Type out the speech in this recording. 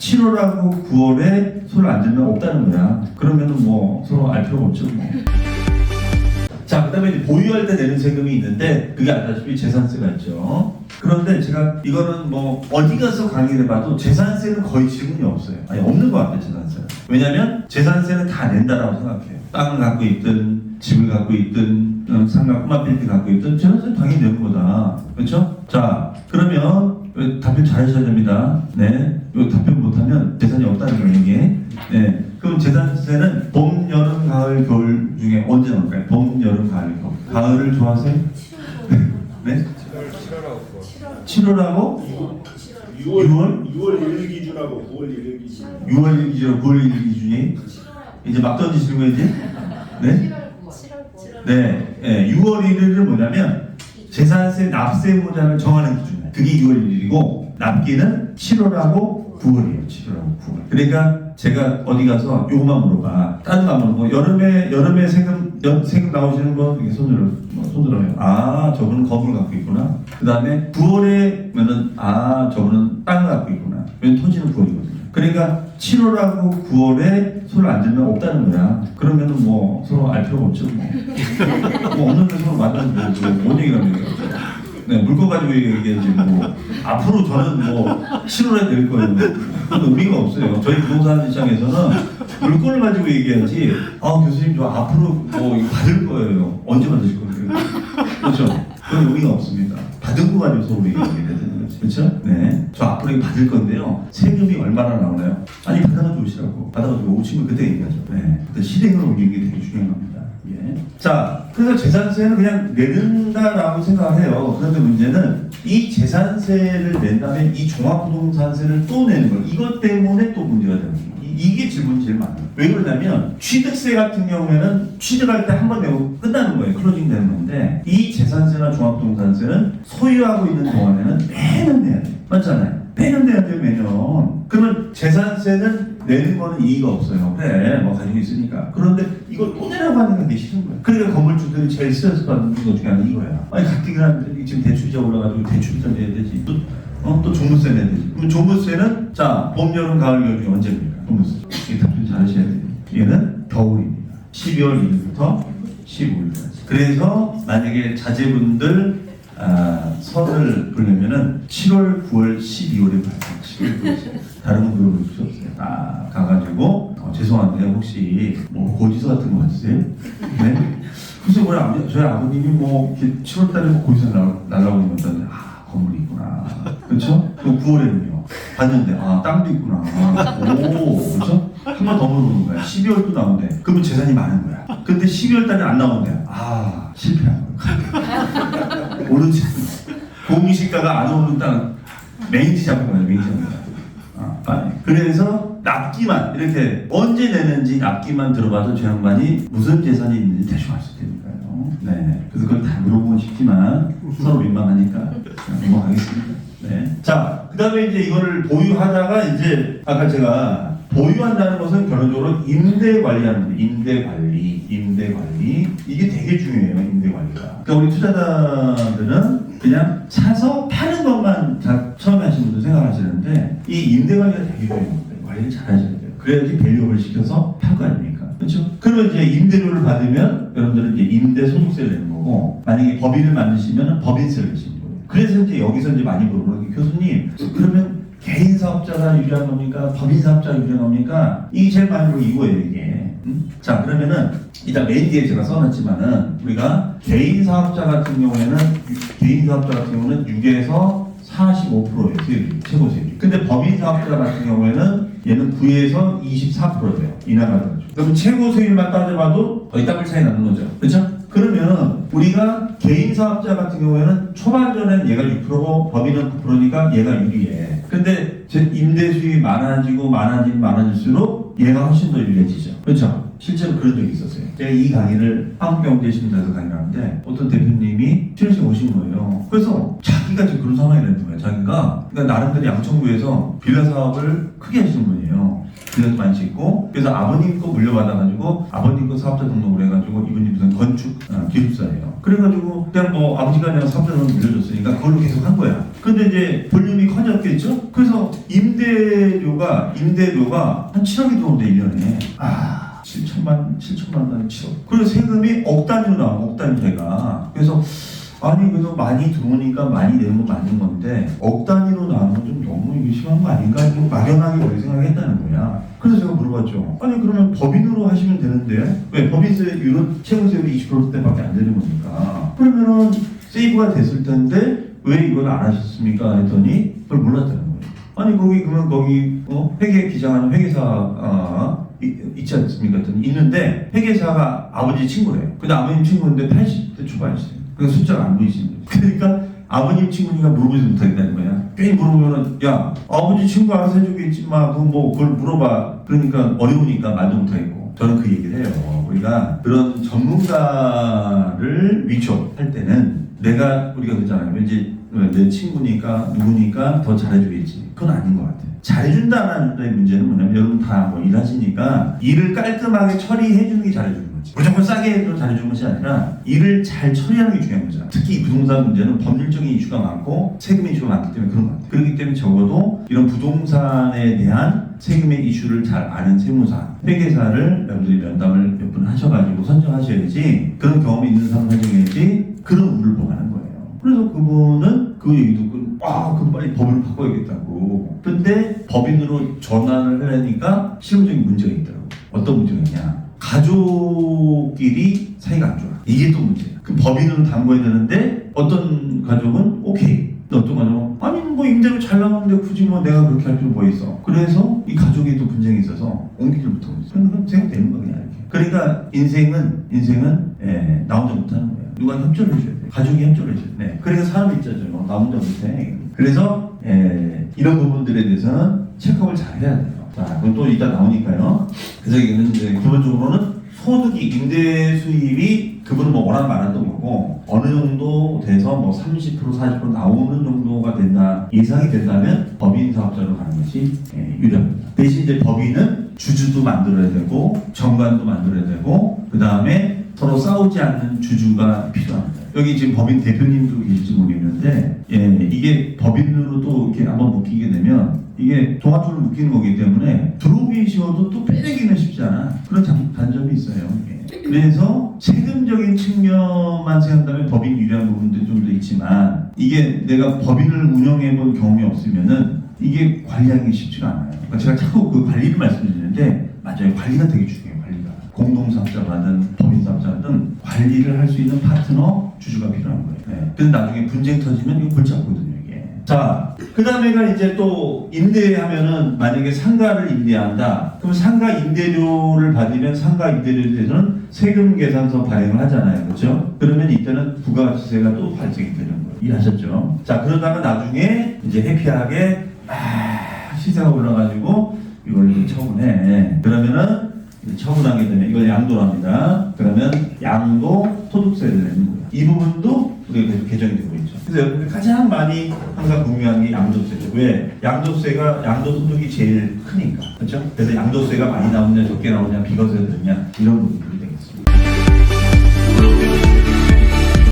7월하고 9월에 손을 안 들면 없다는 거야. 그러면은 뭐 서로 알 필요가 없죠. 뭐. 자, 그 다음에 보유할 때 내는 세금이 있는데 그게 알다시피 재산세가 있죠. 그런데 제가 이거는 뭐 어디 가서 강의를 해봐도 재산세는 거의 질문이 없어요. 아니 없는 것 같아요, 재산세는. 왜냐면 재산세는 다 낸다라고 생각해요. 땅을 갖고 있든 집을 갖고 있든 상가 꼬마 빌딩 갖고 있든 재산세는 당연히 내는 거다. 그렇죠? 자, 그러면 답변 잘하셔야 됩니다. 네, 이거 답변 못하면 재산이 없다는 거예요, 이게. 네. 그럼 재산세는 봄, 여름, 가을, 겨울 중에 언제 나올까요? 봄, 여름, 가을, 겨울. 가을을 좋아하세요? 네? 7월하고 6월 1일 기준하고 9월 1일 기준. 6월 1일 기준하고 9월 1일 기준이 이제 막 던지시는 거예요, 이제? 네? 네. 네. 6월 1일은 뭐냐면 재산세 납세무자를 정하는 기준이에요. 그게 6월 1일이고 납기는 7월하고 9월이에요. 7월하고 9월. 그러니까 제가 어디 가서 요것만 물어봐. 다른 거 안 물어보고 여름에 세금 나오시는 거 이렇게 손들어요. 아, 저분은 건물 갖고 있구나. 그 다음에 9월에면은 아, 저분은 땅을 갖고 있구나. 왜냐면 토지는 9월이거든요. 그러니까 7월하고 9월에 손을 안 들면 없다는 거야. 그러면은 뭐 서로 알 필요가 없죠. 뭐 없는 데 서로 만나서 뭔 얘기를 하는 거예요. 네, 물건 가지고 얘기하지 뭐 앞으로 저는 뭐 7월에 될 거예요. 그건 의미가 없어요. 저희 부동산 시장에서는 물건을 가지고 얘기하지. 아, 교수님 저 앞으로 뭐 이거 받을 거예요. 언제 받으실 거예요? 그렇죠? 그건 의미가 없습니다. 받은 거 가지고 서로 얘기해야 되는 거죠. 그렇죠? 네, 저 앞으로 이거 받을 건데요. 세금이 얼마나 나오나요? 아니 받아가지고 오시라고. 받아가지고 오시면 그때 얘기하죠. 네, 그때 실행을 옮기는 게 되게 중요한 겁니다. 예. 자, 그래서 재산세는 그냥 내는다라고 생각을 해요. 그런데 문제는 이 재산세를 낸 다음에 이 종합부동산세를 또 내는 거예요. 이것 때문에 또 문제가 되는 거예요. 이게 질문이 제일 많아요. 왜 그러냐면 취득세 같은 경우에는 취득할 때 한 번 내고 끝나는 거예요. 클로징 되는 건데 이 재산세나 종합부동산세는 소유하고 있는 동안에는 매년 내야 돼요. 맞잖아요. 매년 내야 돼요, 매년. 그러면 재산세는 내는 거는 이의가 없어요. 그래, 뭐 가지고 있으니까. 그런데 이걸 또 내라고 하는 게 싫은 거야. 그러니까 건물주들이 제일 스트레스 받는 것 중에 하나는 이거야. 아니, 가뜩이나 지금 대출이자 올라가지고 대출이자 내야 되지. 또 종부세 내야 되지. 그럼 종부세는 자, 봄, 여름, 가을, 겨울 중에 언제입니까? 종부세. 이 답변 잘하셔야 돼요. 얘는 겨울입니다. 12월 1일부터 15일까지. 그래서 만약에 자제분들 선을 보려면은 7월, 9월, 12월에 봐요. 7월, 9월, 12월. 다른 건 물어볼 수 없어요. 가가지고 죄송한데 혹시 뭐 고지서 같은 거 있으세요? 네? 그래서 저희 아버님이 뭐 7월달에 뭐 고지서 날라오는 거 있다는데 건물이 있구나. 그렇죠? 그럼 9월에는요. 봤는데 땅도 있구나. 오, 그렇죠? 한 번 더 물어보는 거야. 12월도 나온대. 그러면 재산이 많은 거야. 근데 12월달에 안 나온대. 실패한 거야. 오르지. 공시가가 안 오르는 땅 매인지 잡은 거야. 매인지 잡은 거야. 그래서 납기만 이렇게 언제 내는지 납기만 들어봐도 저 양반이 무슨 재산이 있는지 대충 알 수 있으니까요. 네, 그래서 그걸 다 물어보고 싶지만 서로 민망하니까 넘어가겠습니다. 네. 자, 그 다음에 이제 이거를 보유하다가 이제 아까 제가 보유한다는 것은 결론적으로 임대 관리하는 거예요. 임대 관리 이게 되게 중요해요. 임대 관리가. 그러니까 우리 투자자들은 그냥 사서 파는 것만 처음에 하시는 분들 생각하시는데 이 임대 관리가 되게 중요한 거예요. 관리를 잘 하셔야 돼요. 그래야지 밸류업을 시켜서 팔 거 아닙니까? 그렇죠? 그러면 이제 임대료를 받으면 여러분들은 이제 임대 소득세를 내는 거고 만약에 법인을 만드시면 법인세를 내시는 거예요. 그래서 이제 여기서 이제 많이 물어보는 게 교수님 그러면 개인 사업자가 유리한 겁니까? 법인 사업자가 유리한 겁니까? 이게 제일 많이 물어보는 이거예요, 이게. 자, 그러면은 일단 메인 뒤에 제가 써놨지만은 우리가 개인 사업자 같은 경우는 6에서 45%예요, 세율이, 최고 세율이. 근데 법인 사업자 같은 경우에는 얘는 9에서 24%예요. 인하가. 그럼 최고 세율만 따져봐도 거의 더블 차이 나는 거죠. 그렇죠? 그러면 우리가 개인 사업자 같은 경우에는 초반전엔 얘가 6%고 법인은 9%니까 얘가 유리해. 근데 임대 수익이 많아질수록 얘가 훨씬 더 유리해지죠. 그렇죠? 실제로 그런 적이 있었어요. 제가 이 강의를 한국경제신문사에서 강의를 하는데 어떤 대표님이 실험실 오신 거예요. 그래서 자기가 지금 그런 상황이 되는 거예요. 자기가 그러니까 나름대로 양천구에서 빌라 사업을 크게 하시는 분이에요. 그래서 많이 짓고, 그래서 아버님 거 물려받아가지고 아버님 거 사업자 등록을 해가지고 이분이 무슨 건축 기술사예요. 그래가지고 그냥 뭐 아버지가 그냥 사업자 등록 물려줬으니까 그걸로 계속 한 거야. 근데 이제 볼륨이 커졌겠죠? 그래서 임대료가 한 7억이 들어온대 1년에. 7천만 원 7억. 그리고 세금이 억 단위로 나와, 억 단위가. 그래서 아니 그래도 많이 들어오니까 많이 내는 건 맞는 건데 억 단위로 나오면 좀 너무 이게 심한 거 아닌가? 좀 막연하게 그렇게 생각했다는 거야. 그래서 제가 물어봤죠. 아니 그러면 법인으로 하시면 되는데 왜 법인세율은 채무세율이 20%대밖에 안 되는 거니까 그러면은 세이브가 됐을 텐데 왜 이걸 안 하셨습니까? 했더니 그걸 몰랐다는 거예요. 아니 그러면 거기 회계 기장하는 회계사 있지 않습니까? 했더니 있는데 회계사가 아버지 친구래요. 근데 아버님 친구인데 80대 초반이세요. 그래서 숫자가 안 보이시는 거죠. 그러니까 아버님 친구니까 물어보지 못하겠다는 거야. 괜히 물어보면은 야 아버지 친구 알아서 해주겠지 그걸 물어봐. 그러니까 어려우니까 말도 못하겠고. 저는 그 얘기를 해요. 우리가 그런 전문가를 위촉할 때는 우리가 그러잖아요. 왠지 내 친구니까 누구니까 더 잘해주겠지. 그건 아닌 것 같아요. 잘해준다는 문제는 뭐냐면 여러분 다 뭐 일하시니까 일을 깔끔하게 처리해주는 게 잘해주는 거지. 무조건 싸게 해도 잘해주는 것이 아니라 일을 잘 처리하는 게 중요한 거잖아. 특히 부동산 문제는 법률적인 이슈가 많고 세금의 이슈가 많기 때문에 그런 것 같아요. 그렇기 때문에 적어도 이런 부동산에 대한 세금의 이슈를 잘 아는 세무사, 회계사를 여러분들이 면담을 몇 분 하셔가지고 선정하셔야지 그런 경험이 있는 사람 선정해야지 그런 운을 보가는 거예요. 그래서 그분은 그 얘기 듣고 그럼 빨리 법을 바꿔야겠다고. 근데 법인으로 전환을 하려니까 실무적인 문제가 있더라고. 어떤 문제가 있냐? 가족끼리 사이가 안 좋아. 이게 또 문제야. 그 법인으로 담궈야 되는데 어떤 가족은 오케이. 어떤 가족은 아니 뭐 임대료 잘 나오는데 굳이 내가 그렇게 할 필요 뭐 있어. 그래서 이 가족이 또 분쟁이 있어서 옮기지 못하고 있어. 그럼 생각되는 거야 이렇게. 그러니까 인생은 나 혼자 못하는 거야. 누가 협조를 해줘야 돼. 가족이 협조를 해줘야 돼. 그러니까 사람이 있잖아요. 나 혼자 못해. 그래서 이런 부분들에 대해서는 체크업을 잘 해야 돼요. 자, 그럼 또 이따 나오니까요. 그래서 이거는 기본적으로는 소득이 임대 수입이 그분은 워낙 많았던 거고 어느 정도 돼서 30% 40% 나오는 정도가 된다 예상이 된다면 법인 사업자로 가는 것이 유리합니다. 대신 이제 법인은 주주도 만들어야 되고 정관도 만들어야 되고 그 다음에 서로 싸우지 않는 주주가 필요합니다. 여기 지금 법인 대표님도 계실지 모르겠는데 이게 법인으로 또 이렇게 한번 묶이게 되면 이게 종합적으로 묶이는 거기 때문에 들어오기 쉬워도 또 빼내기는 쉽지 않아. 그런 단점이 있어요. 그래서 세금적인 측면만 생각한다면 법인 유리한 부분도 좀 더 있지만 이게 내가 법인을 운영해 본 경험이 없으면은 이게 관리하기 쉽지가 않아요. 그러니까 제가 자꾸 그 관리를 말씀드리는데 맞아요. 관리가 되게 중요해요. 관리가. 공동사업자라든 법인사업자든 관리를 할 수 있는 파트너, 주주가 필요한 거예요. 그래서 나중에 분쟁 터지면 이거 골치 아프거든요. 자, 그 다음에가 이제 또 임대하면은 만약에 상가를 임대한다. 그럼 상가 임대료를 받으면 상가 임대료에 대해서는 세금 계산서 발행을 하잖아요. 그렇죠? 그러면 이때는 부가가치세가 또 발생이 되는 거예요. 이해하셨죠? 자, 그러다가 나중에 이제 해피하게 시세가 올라가지고 이걸 이제 처분해. 그러면은 처분하게 되면 이걸 양도랍니다. 그러면 양도 소득세를 내는 거예요. 이 부분도 우리가 계속 개정이 되고 있죠. 그래서 여러분들 가장 많이 항상 궁금한 게 양도세죠. 왜? 양도소득이 제일 크니까. 그렇죠? 그래서 양도세가 많이 나오냐 적게 나오냐 비과세가 되느냐 이런 부분들이